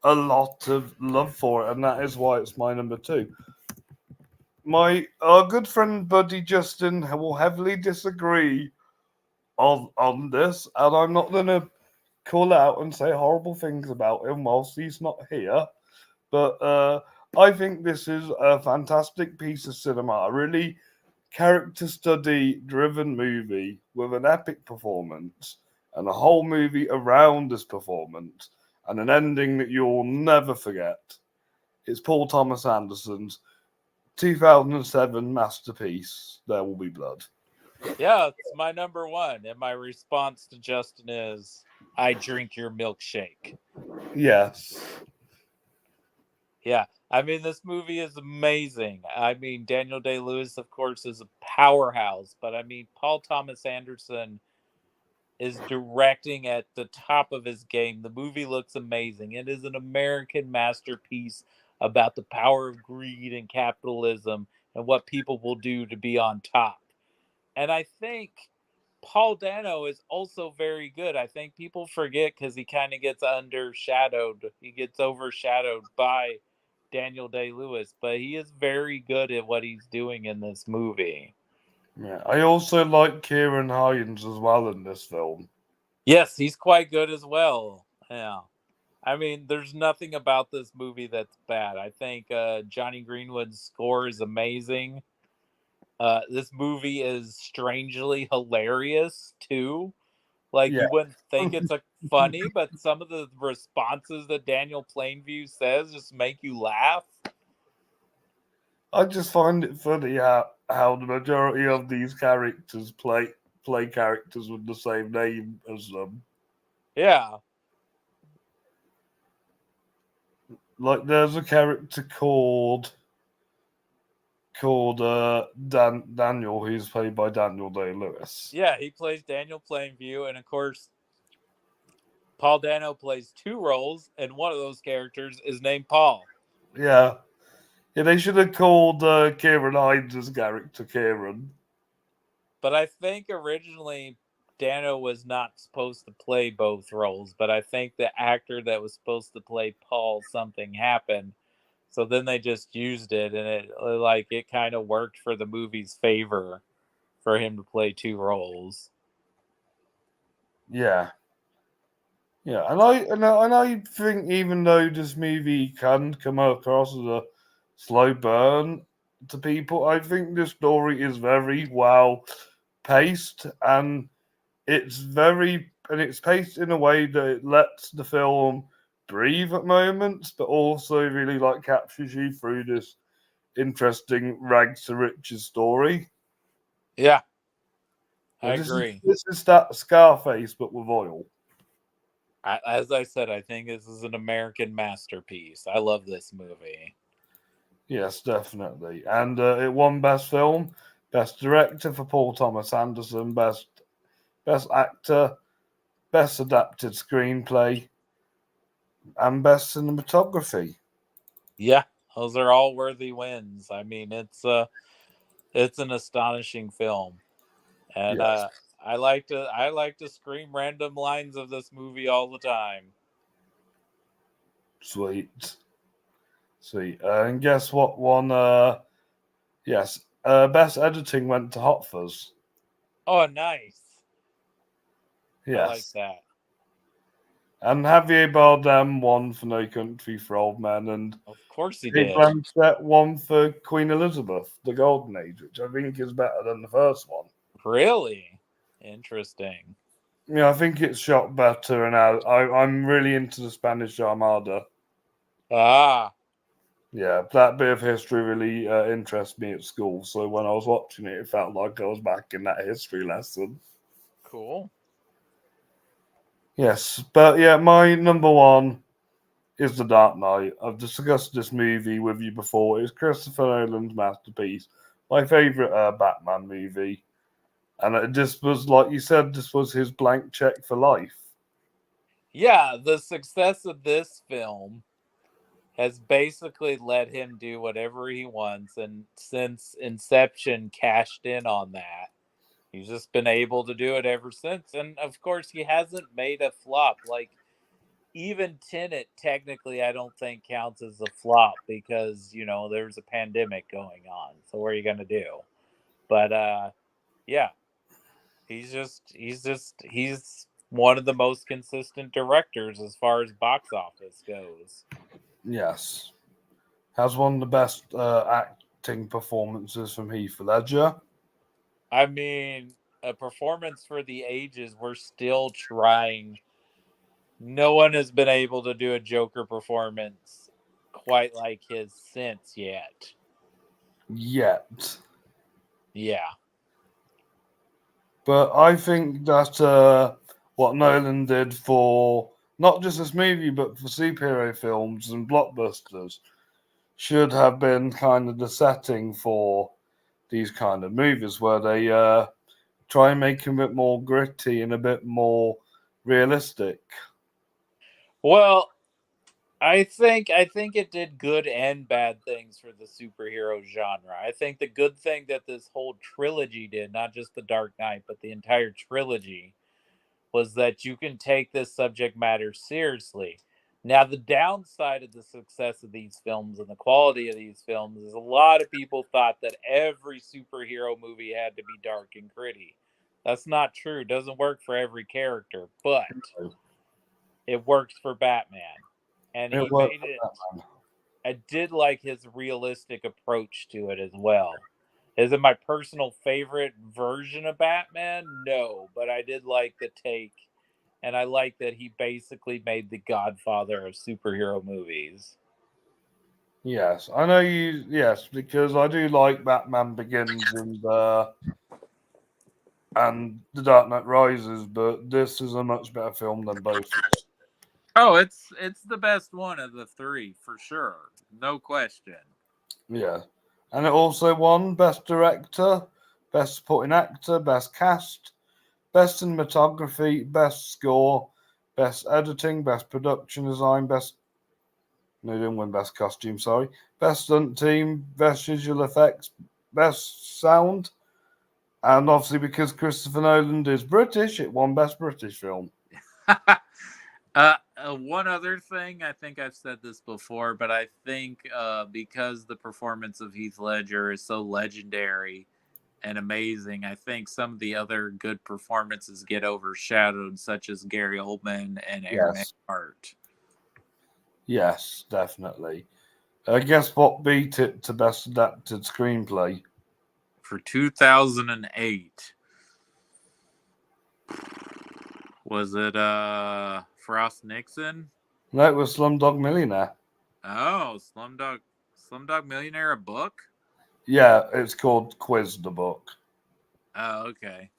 a lot of love for it, and that is why it's my number 2. My our good friend Buddy Justin will heavily disagree on this, and I'm not going to call out and say horrible things about him whilst he's not here. But I think this is a fantastic piece of cinema, a really character study driven movie with an epic performance and a whole movie around this performance and an ending that you'll never forget. It's Paul Thomas Anderson's 2007 masterpiece, There Will Be Blood. Yeah, it's my number one. And my response to Justin is, I drink your milkshake. Yes. Yeah. I mean, this movie is amazing. I mean, Daniel Day-Lewis, of course, is a powerhouse, but I mean, Paul Thomas Anderson is directing at the top of his game. The movie looks amazing. It is an American masterpiece about the power of greed and capitalism and what people will do to be on top. And I think Paul Dano is also very good. I think people forget because he kind of gets undershadowed. He gets overshadowed by Daniel Day-Lewis, but he is very good at what he's doing in this movie. Yeah, I also like Kieran Hines as well in this film. Yes, he's quite good as well. Yeah. I mean, there's nothing about this movie that's bad. I think Johnny Greenwood's score is amazing. This movie is strangely hilarious too. Like Yeah, you wouldn't think it's a funny, but some of the responses that Daniel Plainview says just make you laugh. I just find it funny how the majority of these characters play characters with the same name as them. Yeah. Like there's a character called Daniel, who's played by Daniel Day Lewis. Yeah, he plays Daniel Plainview, and of course Paul Dano plays two roles, and one of those characters is named Paul. Yeah, yeah. They should have called Kieran Hines' character Kieran. But I think originally Dano was not supposed to play both roles, but I think the actor that was supposed to play Paul, something happened. So then they just used it, and it kind of worked for the movie's favor for him to play two roles. Yeah, yeah. And I think even though this movie can come across as a slow burn to people, I think the story is very well paced and it's paced in a way that it lets the film breathe at moments, but also really like captures you through this interesting rags to riches story. Yeah, Yeah, I this is agree. this is that Scarface, but with oil. As I said, I think this is an American masterpiece. I love this movie. Yes, definitely. And it won Best Film, Best Director for Paul Thomas Anderson, Best Actor, Best Adapted Screenplay, and Best Cinematography. Yeah, those are all worthy wins. I mean, it's an astonishing film, and Yes, I like to scream random lines of this movie all the time. sweet. Sweet. And guess what one? Yes, Best Editing went to Hot Fuzz. Oh, nice! I like Yes. that. And Javier Bardem won for No Country for Old Men, and Of course he Kate did. Blanchett won for Queen Elizabeth, The Golden Age, which I think is better than the first one. Really interesting. Yeah, I think it's shot better, and I'm really into the Spanish Armada. Ah, Yeah, that bit of history really interests me at school. So when I was watching it, it felt like I was back in that history lesson. cool. Yes, but yeah, my number one is The Dark Knight. I've discussed this movie with you before. It's Christopher Nolan's masterpiece, my favorite Batman movie, and this was, like you said, this was his blank check for life. Yeah, the success of this film has basically let him do whatever he wants, and since Inception cashed in on that, he's just been able to do it ever since. And of course, he hasn't made a flop. Like even Tenet, technically, I don't think counts as a flop because there's a pandemic going on. So what are you gonna do? But yeah, he's one of the most consistent directors as far as box office goes. Yes, has one of the best acting performances from Heath Ledger. I mean, a performance for the ages. We're still trying. No one has been able to do a Joker performance quite like his since yet. Yet. Yeah. But I think that what Nolan did for not just this movie, but for superhero films and blockbusters, should have been kind of the setting for these kind of movies, where they try and make them a bit more gritty and a bit more realistic. Well, I think it did good and bad things for the superhero genre. I think the good thing that this whole trilogy did, not just The Dark Knight, but the entire trilogy, was that you can take this subject matter seriously. Now, the downside of the success of these films and the quality of these films is a lot of people thought that every superhero movie had to be dark and gritty. That's not true. It doesn't work for every character, but it works for Batman. And It he worked made it. for Batman. I did like his realistic approach to it as well. Is it my personal favorite version of Batman? No, but I did like the take, and I like that he basically made the Godfather of superhero movies. Yes, I know you. Yes, because I do like Batman Begins and The Dark Knight Rises, but this is a much better film than both of them. Oh, it's the best one of the three for sure, no question. Yeah, and it also won Best Director, Best Supporting Actor, Best Cast, Best Cinematography, Best Score, Best Editing, Best Production Design, Best. No, didn't win Best Costume. Sorry, Best Stunt Team, Best Visual Effects, Best Sound, and obviously because Christopher Nolan is British, it won Best British Film. One other thing, I think I've said this before, but I think because the performance of Heath Ledger is so legendary and amazing, I think some of the other good performances get overshadowed, such as Gary Oldman and Aaron Yes, Eckhart. yes, definitely. Guess what beat it to Best Adapted Screenplay? For 2008, was it Frost Nixon? No, it was Slumdog Millionaire. Oh, Slumdog Millionaire, a book? Yeah, it's called Quiz the Book. Oh, okay.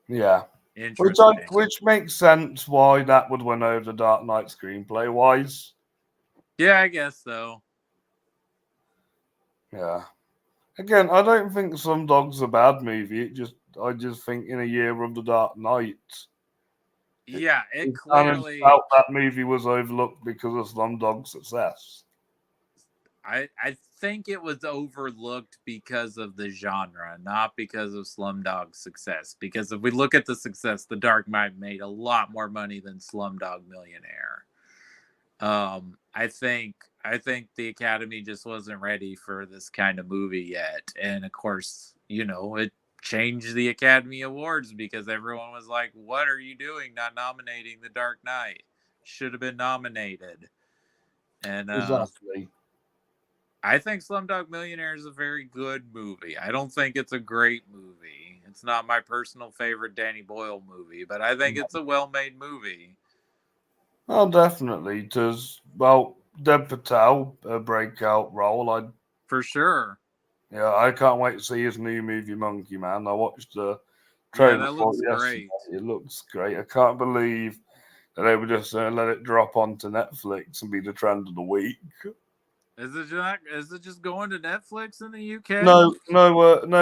Yeah. Interesting. Which makes sense why that would win over the Dark Knight screenplay wise. Yeah, I guess so. Yeah. Again, I don't think Slumdog's a bad movie. I just think in a year of the Dark Knight, Yeah, it it kind of clearly. felt that movie was overlooked because of Slumdog's success. I think it was overlooked because of the genre, not because of Slumdog's success. Because if we look at the success, The Dark Knight made a lot more money than Slumdog Millionaire. I think the Academy just wasn't ready for this kind of movie yet, and of course, it changed the Academy Awards because everyone was like, "What are you doing? Not nominating The Dark Knight? Should have been nominated." And Exactly. I think Slumdog Millionaire is a very good movie. I don't think it's a great movie. It's not my personal favorite Danny Boyle movie, but I think it's a well-made movie. Well, definitely. Does well, Dev Patel a breakout role? For sure. I can't wait to see his new movie Monkey Man. I watched the Yeah, trailer that for looks it yesterday. great. It looks great. I can't believe that they would just let it drop onto Netflix and be the trend of the week. Is it just going to Netflix in the UK? No.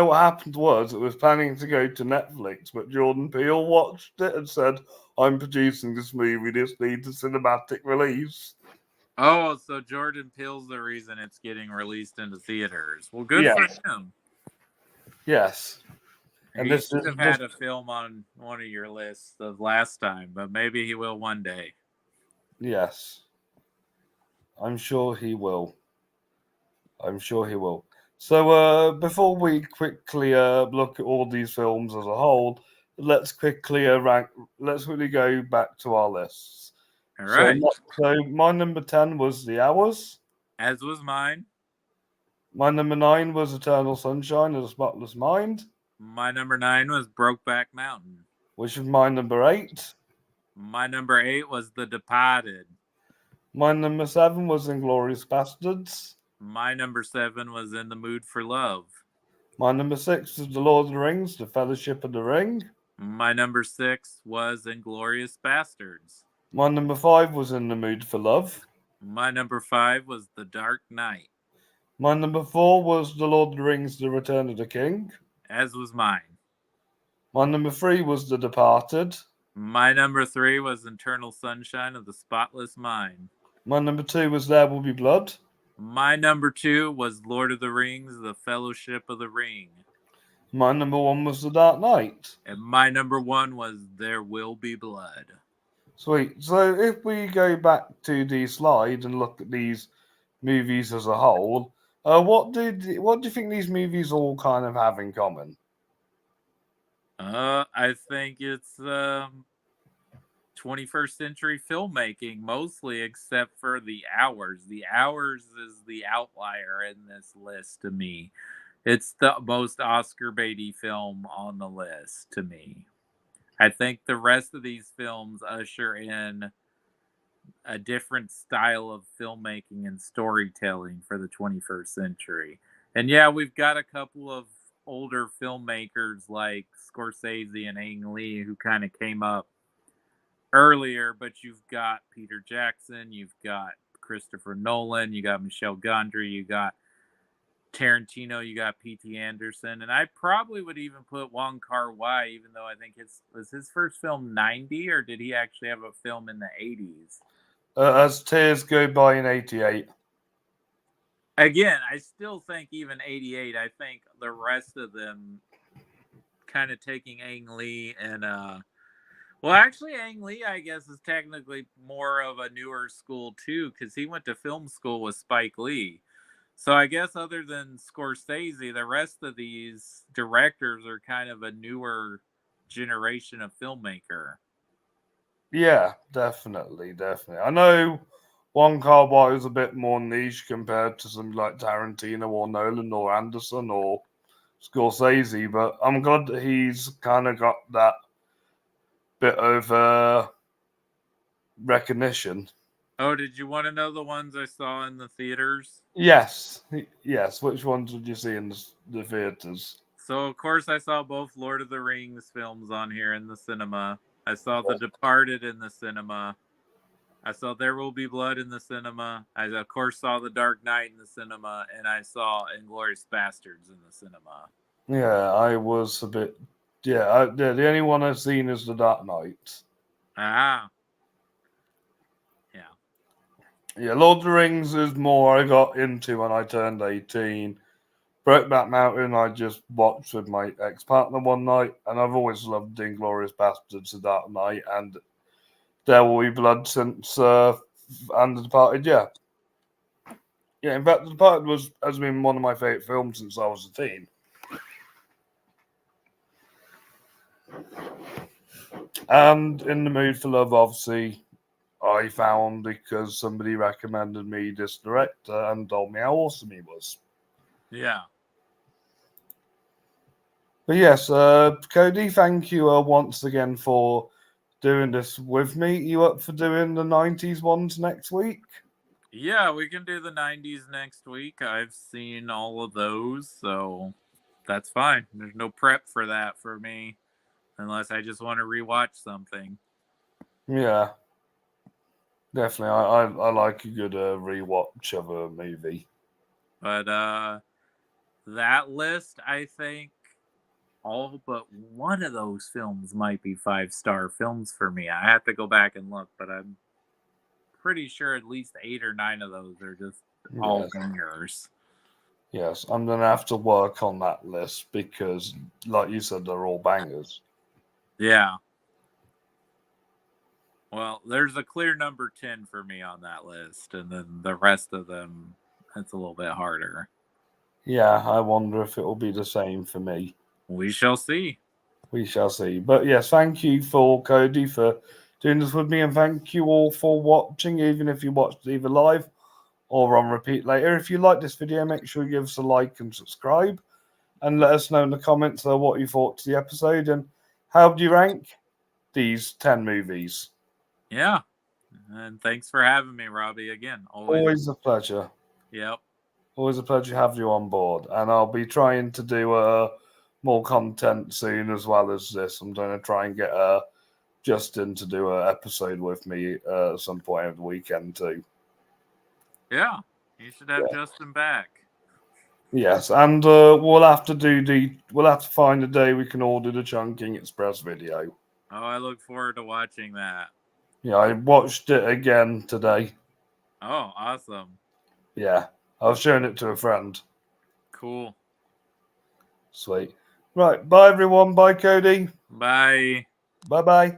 What happened was it was planning to go to Netflix, but Jordan Peele watched it and said, "I'm producing this movie. This needs a cinematic release." Oh, so Jordan Peele's the reason it's getting released into theaters. Well, good for Yes, him. yes. And He this should is have this. had a film on one of your lists of last time, but maybe he will one day. Yes, I'm sure he will. I'm sure he will. So, before we quickly look at all these films as a whole, let's quickly rank. Let's really go back to our lists. All So, right. so my number 10 was The Hours. As was mine. My number 9 was Eternal Sunshine of the Spotless Mind, My number 9 was Brokeback Mountain. which was my number 8. My number 8 was The Departed. My number 7 was Inglourious Bastards. My number 7 was In the Mood for Love. My number 6 was The Lord of the Rings, The Fellowship of the Ring. My number 6 was Inglourious Basterds. My number 5 was In the Mood for Love. My number 5 was The Dark Knight, My number 4 was The Lord of the Rings: The Return of the King. as was mine. My number 3 was The Departed. My number 3 was Eternal Sunshine of the Spotless Mind. My number 2 was There Will Be Blood. My number 2 was Lord of the Rings, The Fellowship of the Ring. My number 1 was The Dark Knight. And my number 1 was There Will Be Blood. Sweet. So if we go back to the slide and look at these movies as a whole, what do you think these movies all kind of have in common? I think it's 21st century filmmaking mostly, except for The Hours. The Hours is the outlier in this list to me. It's the most Oscar baity film on the list to me. I think the rest of these films usher in a different style of filmmaking and storytelling for the 21st century. And yeah, we've got a couple of older filmmakers like Scorsese and Ang Lee who kind of came up earlier, but you've got Peter Jackson, you've got Christopher Nolan, you got Michel Gondry, you got Tarantino, you got P.T. Anderson, and I probably would even put Wong Kar-wai, even though I think was his first film 90, or did he actually have a film in the 80s? As Tears Go By in 88. Again, I still think even 88, I think the rest of them kind of taking Ang Lee and well, actually, Ang Lee, I guess, is technically more of a newer school too, because he went to film school with Spike Lee. So I guess other than Scorsese, the rest of these directors are kind of a newer generation of filmmaker. Yeah, definitely. I know Wong Kar-wai is a bit more niche compared to some like Tarantino or Nolan or Anderson or Scorsese, but I'm glad that he's kind of got that bit of recognition. Oh, did you want to know the ones I saw in the theaters? Yes, yes. Which ones did you see in the theaters? So, of course, I saw both Lord of the Rings films on here in the cinema. I saw The Departed in the cinema. I saw There Will Be Blood in the cinema. I, of course, saw The Dark Knight in the cinema. And I saw Inglourious Basterds in the cinema. Yeah, I was a bit. Yeah, the only one I've seen is The Dark Knight. Ah, yeah. Yeah, Lord of the Rings is more I got into when I turned 18. Brokeback Mountain I just watched with my ex-partner one night, and I've always loved Inglourious Basterds, The Dark Knight, and There Will Be Blood since and The Departed. Yeah, yeah. In fact, The Departed has been one of my favourite films since I was a teen. And In the Mood for Love, obviously, I found because somebody recommended me this director and told me how awesome he was. Yeah. But yes, Cody, thank you once again for doing this with me. You up for doing the 90s ones next week? Yeah, we can do the 90s next week. I've seen all of those, so that's fine. There's no prep for that for me, unless I just want to rewatch something. Yeah, definitely. I like a good rewatch of a movie. But that list, I think all but one of those films might be 5-star films for me. I have to go back and look, but I'm pretty sure at least 8 or 9 of those are just all Yes. bangers. Yes, I'm gonna have to work on that list because, like you said, they're all bangers. Yeah. Well, there's a clear number 10 for me on that list, and then the rest of them, it's a little bit harder. Yeah, I wonder if it will be the same for me. We shall see. We shall see. But yes, thank you for Cody for doing this with me, and thank you all for watching, even if you watched either live or on repeat later. If you like this video, make sure you give us a like and subscribe, and let us know in the comments what you thought to the episode and how do you rank these 10 movies. Yeah. And thanks for having me, Robbie, again. Always a pleasure. Yep. Always a pleasure to have you on board. And I'll be trying to do more content soon as well as this. I'm going to try and get Justin to do an episode with me at some point over the weekend too. Yeah, you should have Justin back. Yes, and we'll have to find a day we can all do the Chunking Express video. Oh, I look forward to watching that. Yeah, I watched it again today. Oh, awesome. Yeah, I was showing it to a friend. Cool. Sweet. Right, bye everyone. Bye Cody. Bye. Bye bye.